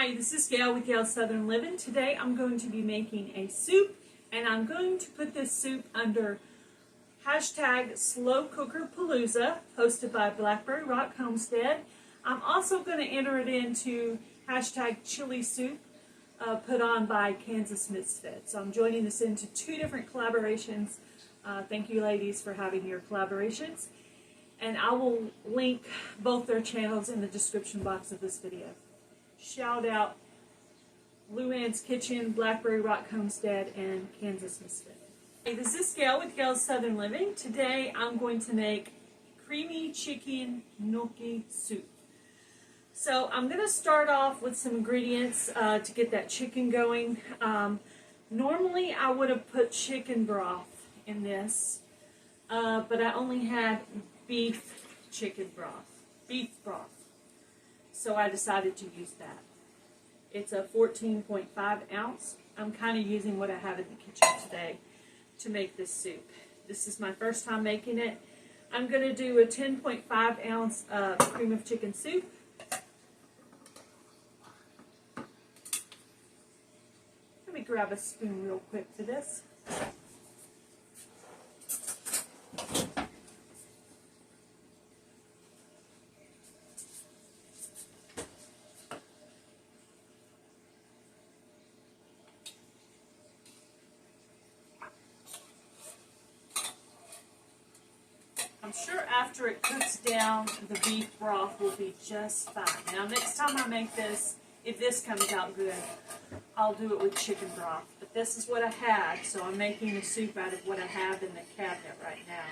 Hi, this is Gail with Gail's Southern Living. Today I'm going to be making a soup, and I'm going to put this soup under hashtag Slow Cooker Paloosa, hosted by Blackberryrock Homestead. I'm also going to enter it into hashtag chillysoup, put on by Kansas Misfit. So I'm joining this into two different collaborations. Thank you ladies for having your collaborations. And I will link both their channels in the description box of this video. Shout out LouAnn's Kitchen, Blackberryrock Homestead, and Kansas Misfit. Hey, this is Gail with Gail's Southern Living. Today I'm going to make Creamy Chicken Gnocchi Soup. So I'm going to start off with some ingredients to get that chicken going. Normally I would have put chicken broth in this, but I only had beef broth. So I decided to use that. It's a 14.5 ounce. I'm kind of using what I have in the kitchen today to make this soup. This is my first time making it. I'm going to do a 10.5 ounce cream of chicken soup. Let me grab a spoon real quick for this. I'm sure after it cooks down, the beef broth will be just fine. Now, next time I make this, if this comes out good, I'll do it with chicken broth. But this is what I had, so I'm making a soup out of what I have in the cabinet right now,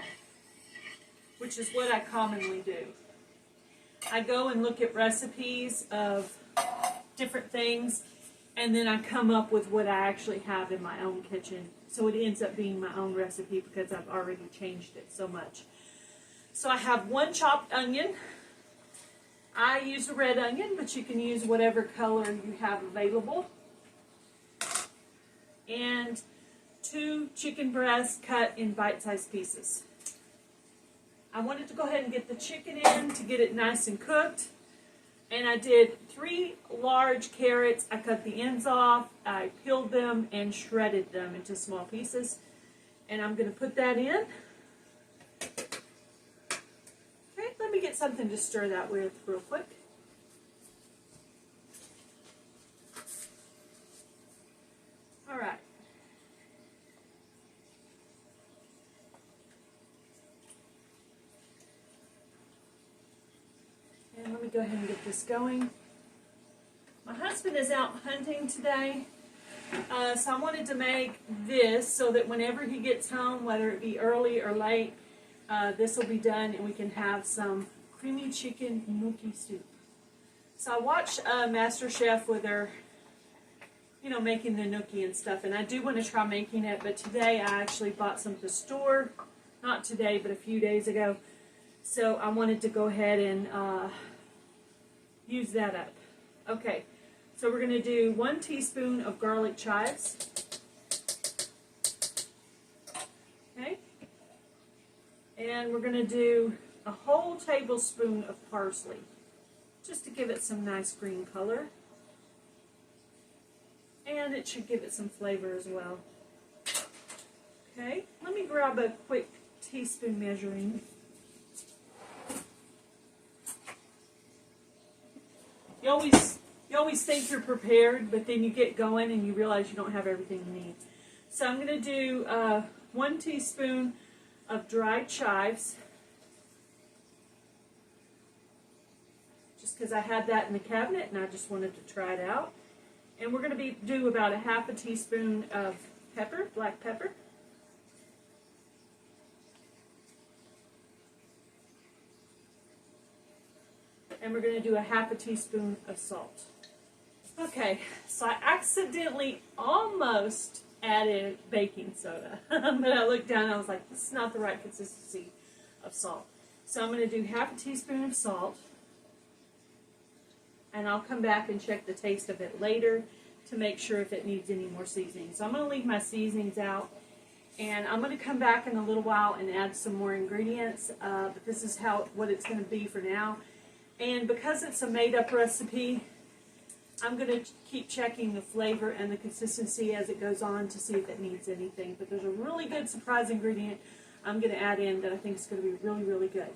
which is what I commonly do. I go and look at recipes of different things, and then I come up with what I actually have in my own kitchen. So it ends up being my own recipe because I've already changed it so much. So I have one chopped onion. I use a red onion, but you can use whatever color you have available. And 2 chicken breasts cut in bite-sized pieces. I wanted to go ahead and get the chicken in to get it nice and cooked. And I did 3 large carrots. I cut the ends off, I peeled them and shredded them into small pieces. And I'm going to put that in. Let me get something to stir that with real quick. All right. And let me go ahead and get this going. My husband is out hunting today, so I wanted to make this so that whenever he gets home, whether it be early or late, this will be done and we can have some creamy chicken gnocchi soup. So I watched Master Chef with her, making the gnocchi and stuff, and I do want to try making it, but today I actually bought some at the store. Not today, but a few days ago. So I wanted to go ahead and use that up. Okay, so we're going to do 1 teaspoon of garlic chives. Okay. And we're going to do a whole tablespoon of parsley, just to give it some nice green color. And it should give it some flavor as well. Okay, let me grab a quick teaspoon measuring. You always think you're prepared, but then you get going and you realize you don't have everything you need. So I'm going to do 1 teaspoon of dried chives, just because I had that in the cabinet and I just wanted to try it out. And we're going to do about a half a teaspoon of pepper, black pepper. And we're going to do a half a teaspoon of salt. Okay, so I accidentally almost added baking soda, but I looked down and I was like, this is not the right consistency of salt. So I'm going to do half a teaspoon of salt, and I'll come back and check the taste of it later to make sure if it needs any more seasoning. So I'm going to leave my seasonings out, and I'm going to come back in a little while and add some more ingredients, but this is what it's going to be for now. And because it's a made-up recipe, I'm going to keep checking the flavor and the consistency as it goes on to see if it needs anything. But there's a really good surprise ingredient I'm going to add in that I think is going to be really, really good.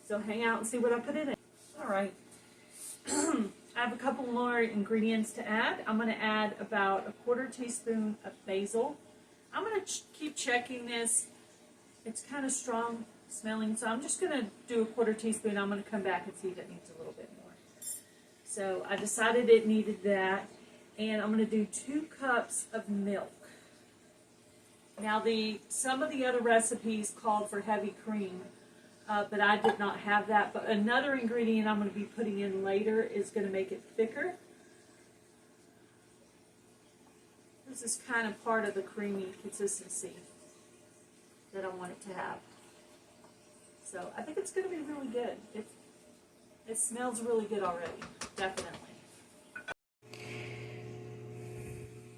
So hang out and see what I put in it. All right. I have a couple more ingredients to add. I'm going to add about a 1/4 teaspoon of basil. I'm going to keep checking this. It's kind of strong smelling, so I'm just going to do a 1/4 teaspoon. I'm going to come back and see if it needs a little bit more. So I decided it needed that, and I'm going to do 2 cups of milk. Now some of the other recipes called for heavy cream, but I did not have that. But another ingredient I'm going to be putting in later is going to make it thicker. This is kind of part of the creamy consistency that I want it to have. So I think it's going to be really good. It smells really good already, definitely.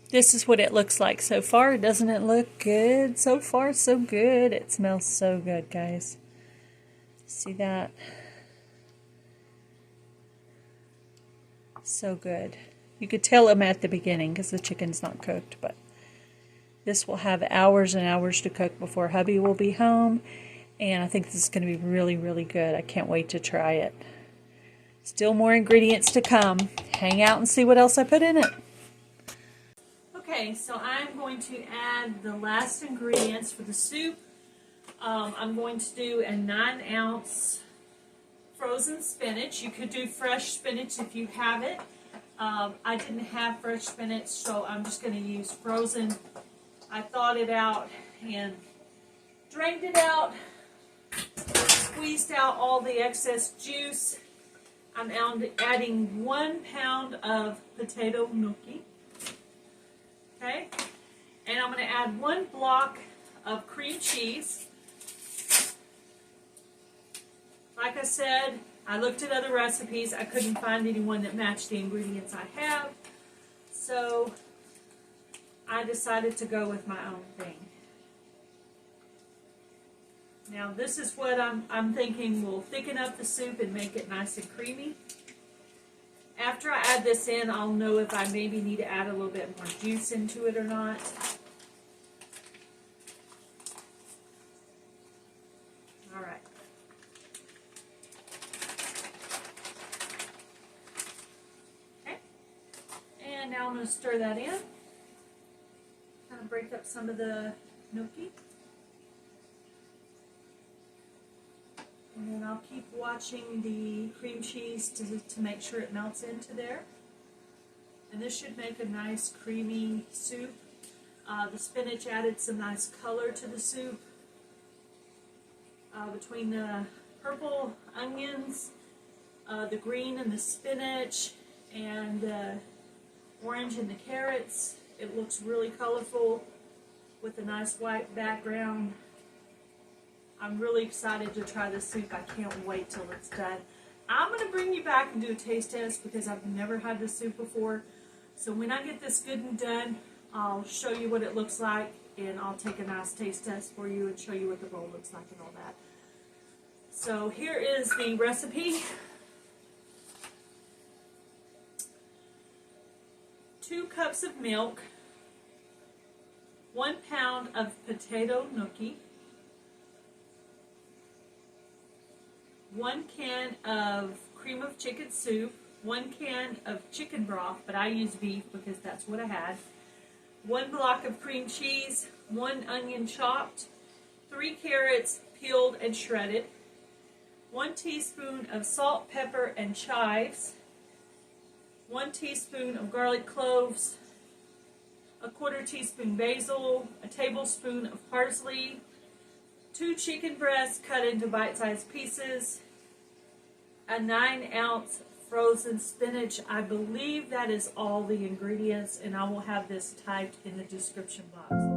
This is what it looks like so far. Doesn't it look good? So far, so good. It smells so good, guys. See that? So good. You could tell them at the beginning because the chicken's not cooked, but this will have hours and hours to cook before hubby will be home, and I think this is going to be really, really good. I can't wait to try it. Still more ingredients to come. Hang out and see what else I put in it. Okay, so I'm going to add the last ingredients for the soup. I'm going to do a 9-ounce frozen spinach. You could do fresh spinach if you have it. I didn't have fresh spinach, so I'm just going to use frozen. I thawed it out and drained it out, squeezed out all the excess juice. I'm adding 1 pound of potato gnocchi. Okay, and I'm going to add 1 block of cream cheese. Like I said, I looked at other recipes. I couldn't find anyone that matched the ingredients I have, so I decided to go with my own thing. Now this is what I'm thinking will thicken up the soup and make it nice and creamy. After I add this in, I'll know if I maybe need to add a little bit more juice into it or not. All right. Okay. And now I'm going to stir that in. Kind of break up some of the gnocchi. And then I'll keep watching the cream cheese to make sure it melts into there. And this should make a nice creamy soup. The spinach added some nice color to the soup. Between the purple onions, the green and the spinach, and the orange and the carrots, it looks really colorful with a nice white background. I'm really excited to try this soup. I can't wait till it's done. I'm going to bring you back and do a taste test because I've never had this soup before. So when I get this good and done, I'll show you what it looks like, and I'll take a nice taste test for you and show you what the bowl looks like and all that. So here is the recipe. 2 cups of milk, 1 pound of potato gnocchi, 1 can of cream of chicken soup, 1 can of chicken broth, but I use beef because that's what I had, 1 block of cream cheese, 1 onion chopped, 3 carrots peeled and shredded, 1 teaspoon of salt, pepper, and chives, 1 teaspoon of garlic cloves, a 1/4 teaspoon basil, a tablespoon of parsley, 2 chicken breasts cut into bite-sized pieces, a 9-ounce frozen spinach. I believe that is all the ingredients, and I will have this typed in the description box.